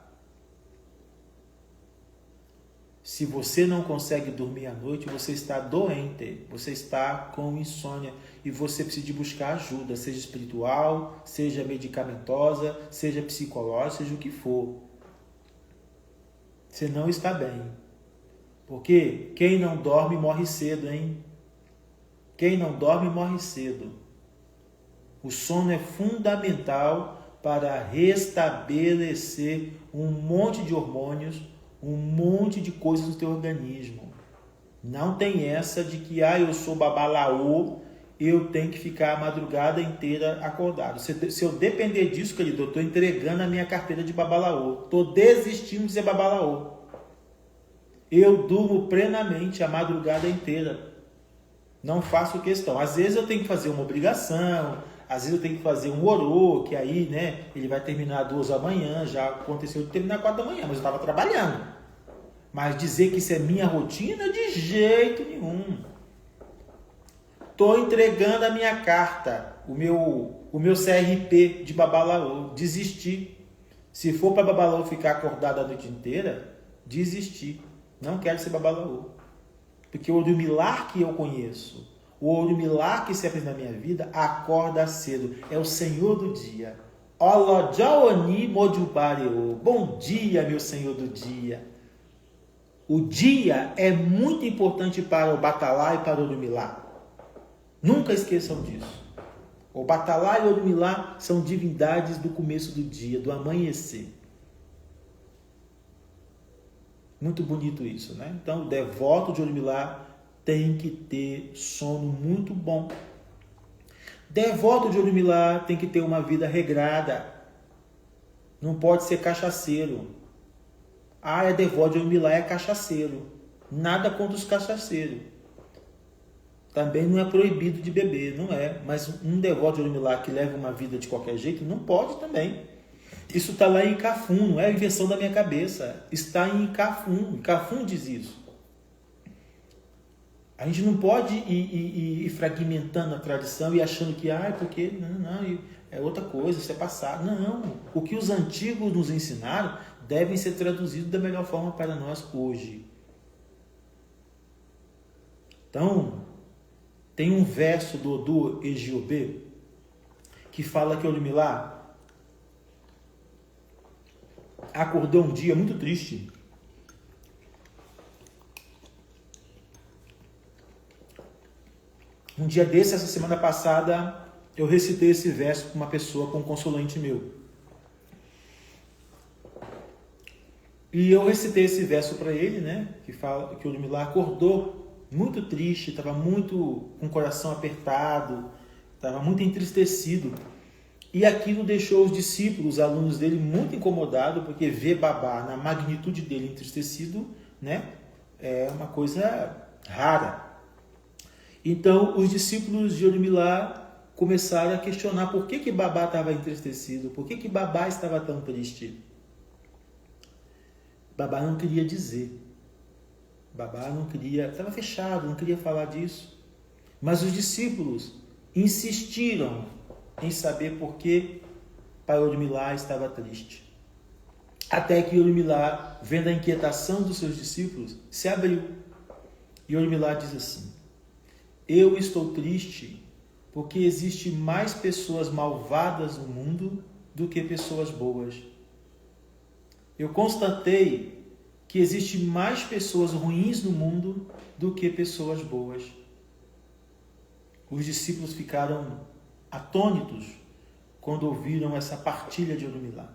Se você não consegue dormir à noite, você está doente, você está com insônia e você precisa de buscar ajuda, seja espiritual, seja medicamentosa, seja psicológica, seja o que for. Você não está bem. Porque quem não dorme morre cedo, hein? Quem não dorme morre cedo. O sono é fundamental para restabelecer um monte de hormônios, um monte de coisas no teu organismo. Não tem essa de que eu sou babalaô, eu tenho que ficar a madrugada inteira acordado. Se eu depender disso, querido, eu estou entregando a minha carteira de babalaô. Estou desistindo de ser babalaô. Eu durmo plenamente a madrugada inteira. Não faço questão. Às vezes eu tenho que fazer uma obrigação, às vezes eu tenho que fazer um orô, que aí, né, ele vai terminar 2 da manhã, já aconteceu de terminar 4 da manhã, mas eu estava trabalhando. Mas dizer que isso é minha rotina, de jeito nenhum. Estou entregando a minha carta, o meu CRP de babalaô, desisti. Se for para babalaô ficar acordado a noite inteira, desisti. Não quero ser babalaô. Porque o Orumilá que eu conheço, o Orumilá que se apresenta na minha vida, acorda cedo. É o Senhor do dia. Olodjoni Mojubareo. Bom dia, meu Senhor do dia. O dia é muito importante para o Batalá e para o Orumilá. Nunca esqueçam disso. O Batalá e o Orumilá são divindades do começo do dia, do amanhecer. Muito bonito isso, né? Então, o devoto de Orumilá tem que ter sono muito bom. Devoto de Orumilá tem que ter uma vida regrada. Não pode ser cachaceiro. É devoto de Orumilá, é cachaceiro. Nada contra os cachaceiros. Também não é proibido de beber, não é. Mas um devoto de Orumilá que leva uma vida de qualquer jeito, não pode também. Isso está lá em Cafún, não é a invenção da minha cabeça. Está em Cafún. Cafún diz isso. A gente não pode ir fragmentando a tradição e achando que, porque não, é outra coisa, isso é passado. Não, o que os antigos nos ensinaram devem ser traduzidos da melhor forma para nós hoje. Então, tem um verso do Odu Ejiobê que fala que Orumilá acordou um dia muito triste. Um dia desse, essa semana passada, eu recitei esse verso para uma pessoa, com um consulente meu. E eu recitei esse verso para ele, né? Que fala que o Orumilá acordou muito triste, estava muito com o coração apertado, estava muito entristecido. E aquilo deixou os discípulos, os alunos dele, muito incomodados, porque ver Babá na magnitude dele entristecido, né? É uma coisa rara. Então, os discípulos de Orumilá começaram a questionar por que Babá estava entristecido, por que Babá estava tão triste. Babá não queria dizer. Babá não queria, estava fechado, não queria falar disso. Mas os discípulos insistiram em saber por que Pai Orumilá estava triste. Até que Orumilá, vendo a inquietação dos seus discípulos, se abriu. E Orumilá diz assim: eu estou triste porque existe mais pessoas malvadas no mundo do que pessoas boas. Eu constatei que existe mais pessoas ruins no mundo do que pessoas boas. Os discípulos ficaram atônitos quando ouviram essa partilha de Orumilá.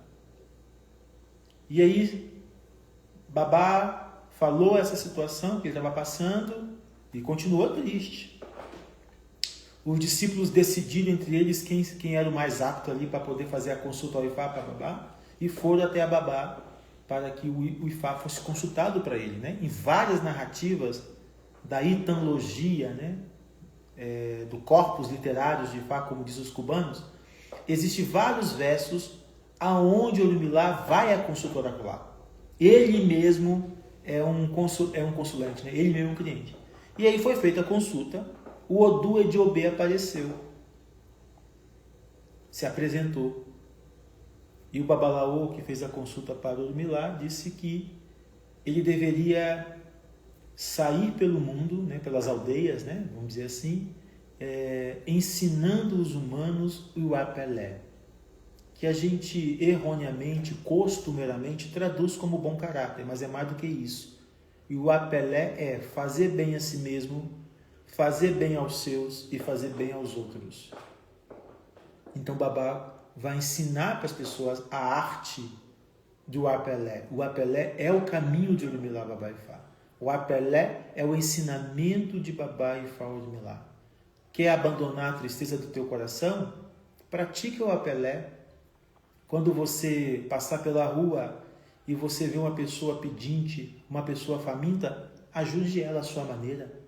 E aí, Babá falou essa situação que ele estava passando e continuou triste. Os discípulos decidiram entre eles quem era o mais apto ali para poder fazer a consulta ao Ifá para Babá, e foram até a Babá para que o Ifá fosse consultado para ele, né? Em várias narrativas da itanlogia, né? Do corpus literários de Ifá, como diz os cubanos, existem vários versos aonde Orumilá vai à consulta oracular. Ele mesmo é um consulente, né? Ele mesmo é um cliente. E aí foi feita a consulta, o Odu Ejiobê apareceu, se apresentou. E o Babalaô, que fez a consulta para Orumilá, disse que ele deveria sair pelo mundo, né, pelas aldeias, né, vamos dizer assim, ensinando os humanos o Apelé, que a gente erroneamente, costumeiramente, traduz como bom caráter, mas é mais do que isso. E o Apelé é fazer bem a si mesmo, fazer bem aos seus e fazer bem aos outros. Então Babá vai ensinar para as pessoas a arte do Apelé. O Apelé é o caminho de Orumilá Babá Ifá. O Apelé é o ensinamento de Babá Ifá Orumilá. Quer abandonar a tristeza do teu coração? Pratique o Apelé. Quando você passar pela rua e você vê uma pessoa pedinte, uma pessoa faminta, ajude ela à sua maneira.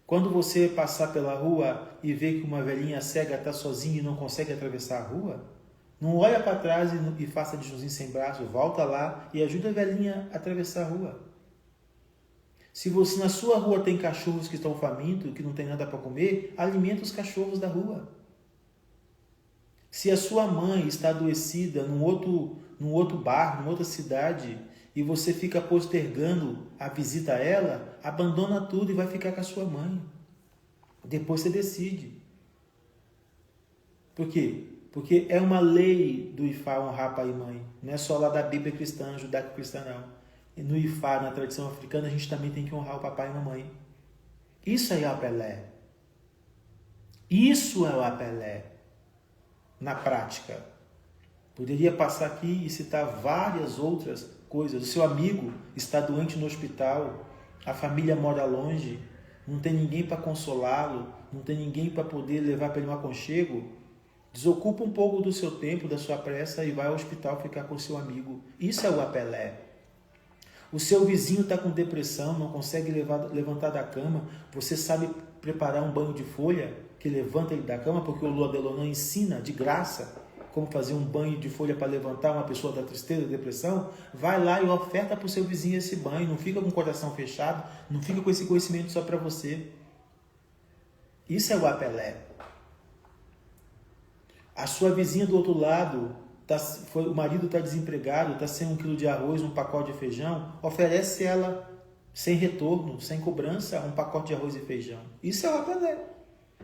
Quando você passar pela rua e vê que uma velhinha cega está sozinha e não consegue atravessar a rua, não olha para trás e faça de Joãozinho sem braço, volta lá e ajuda a velhinha a atravessar a rua. Se você na sua rua tem cachorros que estão famintos, que não tem nada para comer, alimenta os cachorros da rua. Se a sua mãe está adoecida num outro bairro, numa outra cidade, e você fica postergando a visita a ela, abandona tudo e vai ficar com a sua mãe. Depois você decide. Por quê? Porque é uma lei do Ifá honrar pai e mãe. Não é só lá da Bíblia cristã, judaico-cristã, não. E no Ifá, na tradição africana, a gente também tem que honrar o papai e a mamãe. Isso é o Apelé. Isso é o Apelé. Na prática. Poderia passar aqui e citar várias outras coisas. O seu amigo está doente no hospital, a família mora longe, não tem ninguém para consolá-lo, não tem ninguém para poder levar para ele um aconchego. Desocupa um pouco do seu tempo, da sua pressa e vai ao hospital ficar com o seu amigo. Isso é o Apelé. O seu vizinho está com depressão, não consegue levantar da cama, você sabe preparar um banho de folha que levanta ele da cama, porque o Lua Delonã ensina de graça como fazer um banho de folha para levantar uma pessoa da tristeza, da depressão, vai lá e oferta para o seu vizinho esse banho. Não fica com o coração fechado, não fica com esse conhecimento só para você. Isso é o apelé. A sua vizinha do outro lado, o marido está desempregado, está sem 1 quilo de arroz, um pacote de feijão, oferece ela sem retorno, sem cobrança, um pacote de arroz e feijão. Isso é o apelé.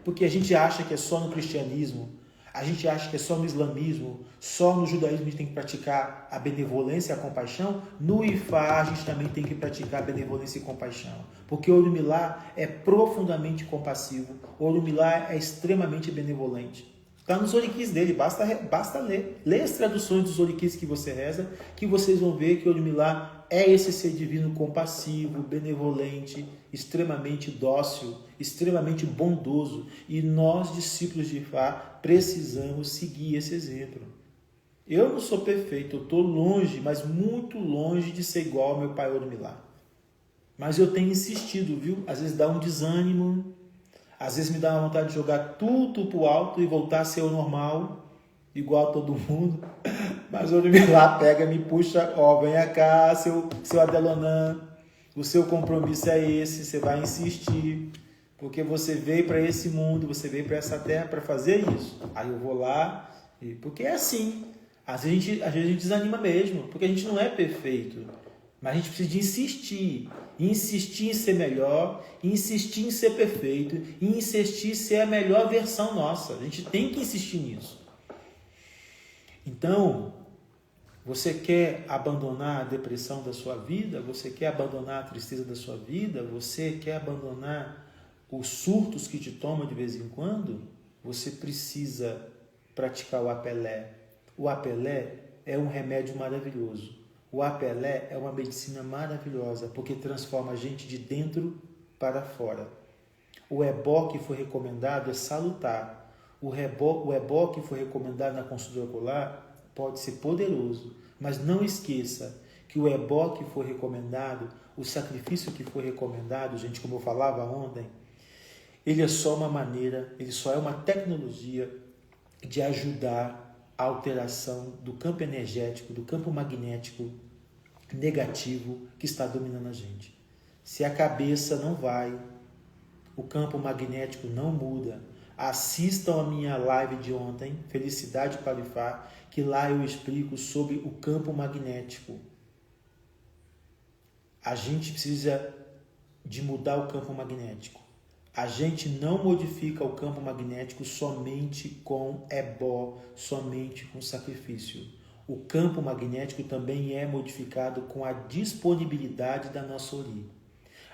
Porque a gente acha que é só no cristianismo, a gente acha que é só no islamismo, só no judaísmo a gente tem que praticar a benevolência e a compaixão. No Ifá a gente também tem que praticar a benevolência e compaixão. Porque o Orumilá é profundamente compassivo, o Orumilá é extremamente benevolente. Está nos oriquis dele, basta ler. Lê as traduções dos oriquis que você reza, que vocês vão ver que o Orumilá é esse ser divino compassivo, benevolente, extremamente dócil, extremamente bondoso. E nós, discípulos de Ifá, precisamos seguir esse exemplo. Eu não sou perfeito, eu estou longe, mas muito longe de ser igual ao meu pai Orumilá. Mas eu tenho insistido, viu? Às vezes dá um desânimo, às vezes me dá uma vontade de jogar tudo pro alto e voltar a ser o normal, igual a todo mundo. Mas o Orumilá pega, me puxa, vem cá, seu Adelonã, o seu compromisso é esse, você vai insistir, porque você veio para esse mundo, você veio para essa terra para fazer isso. Aí eu vou lá, porque é assim. Às vezes a gente desanima mesmo, porque a gente não é perfeito. Mas a gente precisa de insistir em ser melhor, insistir em ser perfeito, e insistir em ser a melhor versão nossa. A gente tem que insistir nisso. Então, você quer abandonar a depressão da sua vida? Você quer abandonar a tristeza da sua vida? Você quer abandonar os surtos que te tomam de vez em quando? Você precisa praticar o apelé. O apelé é um remédio maravilhoso. O apelé é uma medicina maravilhosa, porque transforma a gente de dentro para fora. O ebó que foi recomendado é salutar. O ebó que foi recomendado na consulta ocular pode ser poderoso, mas não esqueça que o ebó que foi recomendado, o sacrifício que foi recomendado, gente, como eu falava ontem, ele é só uma maneira, ele só é uma tecnologia de ajudar a alteração do campo energético, do campo magnético negativo que está dominando a gente. Se a cabeça não vai, o campo magnético não muda. Assistam a minha live de ontem, Felicidade para o Ifá, que lá eu explico sobre o campo magnético. A gente precisa de mudar o campo magnético. A gente não modifica o campo magnético somente com ebó, somente com sacrifício. O campo magnético também é modificado com a disponibilidade da nossa Ori.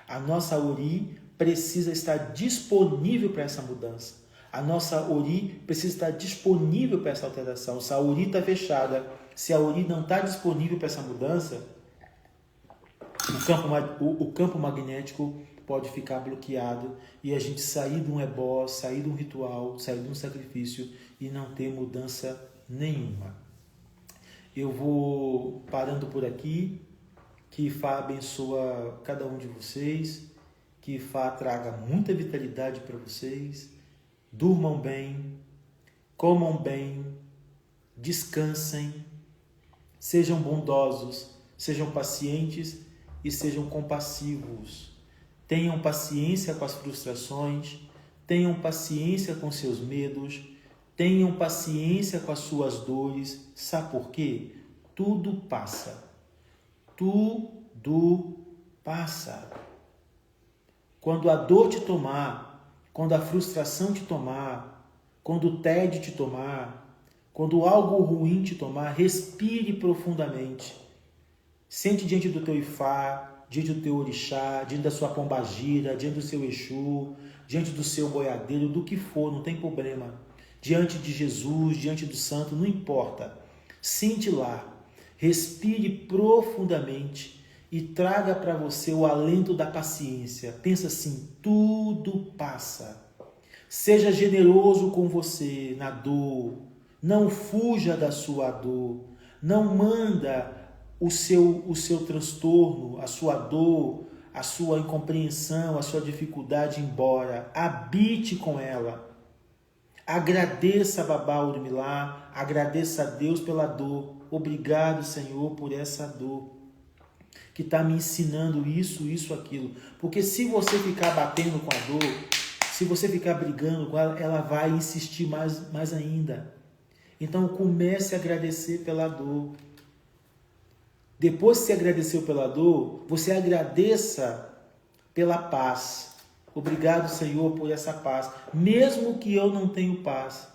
A nossa Ori precisa estar disponível para essa mudança. A nossa Ori precisa estar disponível para essa alteração. Se a Ori está fechada, se a Ori não está disponível para essa mudança, o campo magnético pode ficar bloqueado e a gente sair de um ebó, sair de um ritual, sair de um sacrifício e não ter mudança nenhuma. Eu vou parando por aqui. Que Ifá abençoa cada um de vocês. Que Ifá traga muita vitalidade para vocês. Durmam bem, comam bem, descansem, sejam bondosos, sejam pacientes e sejam compassivos. Tenham paciência com as frustrações, tenham paciência com seus medos, tenham paciência com as suas dores. Sabe por quê? Tudo passa. Tudo passa. Quando a dor te tomar, quando a frustração te tomar, quando o tédio te tomar, quando algo ruim te tomar, respire profundamente. Sente diante do teu Ifá, diante do teu orixá, diante da sua pombagira, diante do seu Exu, diante do seu boiadeiro, do que for, não tem problema. Diante de Jesus, diante do santo, não importa. Sente lá, respire profundamente e traga para você o alento da paciência. Pensa assim, tudo passa. Seja generoso com você na dor. Não fuja da sua dor. Não manda o seu transtorno, a sua dor, a sua incompreensão, a sua dificuldade embora. Habite com ela. Agradeça a Babá Orumilá, agradeça a Deus pela dor. Obrigado, Senhor, por essa dor que está me ensinando isso, aquilo. Porque se você ficar batendo com a dor, se você ficar brigando com ela, ela vai insistir mais ainda. Então comece a agradecer pela dor. Depois que você agradeceu pela dor, você agradeça pela paz. Obrigado, Senhor, por essa paz. Mesmo que eu não tenha paz.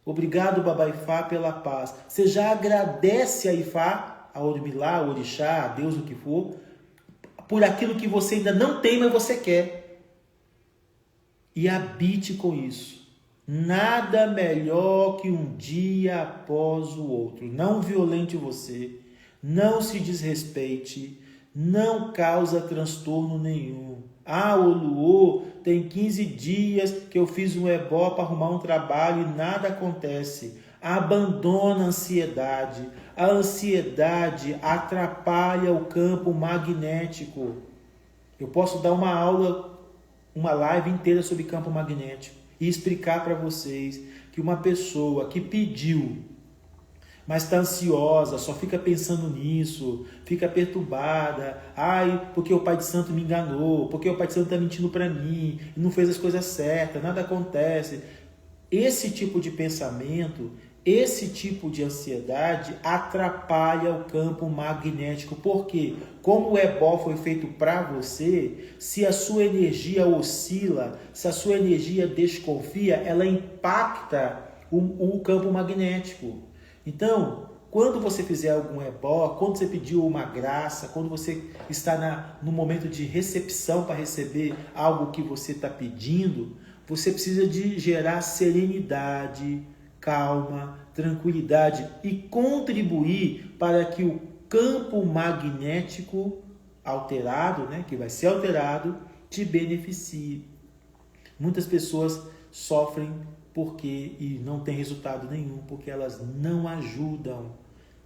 Obrigado, Babá Ifá, pela paz. Você já agradece a Ifá, a Orumilá, a Orixá, a Deus, o que for, por aquilo que você ainda não tem, mas você quer. E habite com isso. Nada melhor que um dia após o outro. Não violente você. Não se desrespeite. Não causa transtorno nenhum. Oluô, tem 15 dias que eu fiz um ebó para arrumar um trabalho e nada acontece. Abandona a ansiedade. A ansiedade atrapalha o campo magnético. Eu posso dar uma aula, uma live inteira sobre campo magnético e explicar para vocês que uma pessoa que pediu, mas está ansiosa, só fica pensando nisso, fica perturbada, porque o Pai de Santo me enganou, porque o Pai de Santo está mentindo para mim, não fez as coisas certas, nada acontece. Esse tipo de pensamento, esse tipo de ansiedade atrapalha o campo magnético. Por quê? Como o ebó foi feito para você, se a sua energia oscila, se a sua energia desconfia, ela impacta o campo magnético. Então, quando você fizer algum ebó, quando você pediu uma graça, quando você está no momento de recepção para receber algo que você está pedindo, você precisa de gerar serenidade, calma, tranquilidade e contribuir para que o campo magnético alterado, que vai ser alterado, te beneficie. Muitas pessoas sofrem e não tem resultado nenhum, porque elas não ajudam.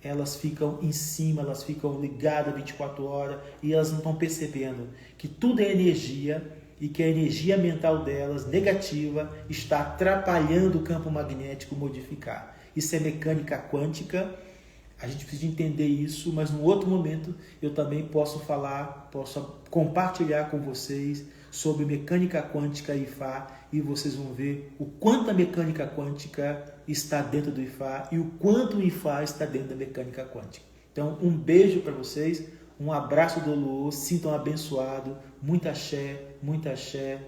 Elas ficam em cima, elas ficam ligadas 24 horas e elas não estão percebendo que tudo é energia e que a energia mental delas, negativa, está atrapalhando o campo magnético modificar. Isso é mecânica quântica, a gente precisa entender isso, mas num outro momento eu também posso compartilhar com vocês sobre mecânica quântica e Ifá, e vocês vão ver o quanto a mecânica quântica está dentro do Ifá e o quanto o Ifá está dentro da mecânica quântica. Então, um beijo para vocês, um abraço do Oluô, sintam abençoado, muita axé, muita axé.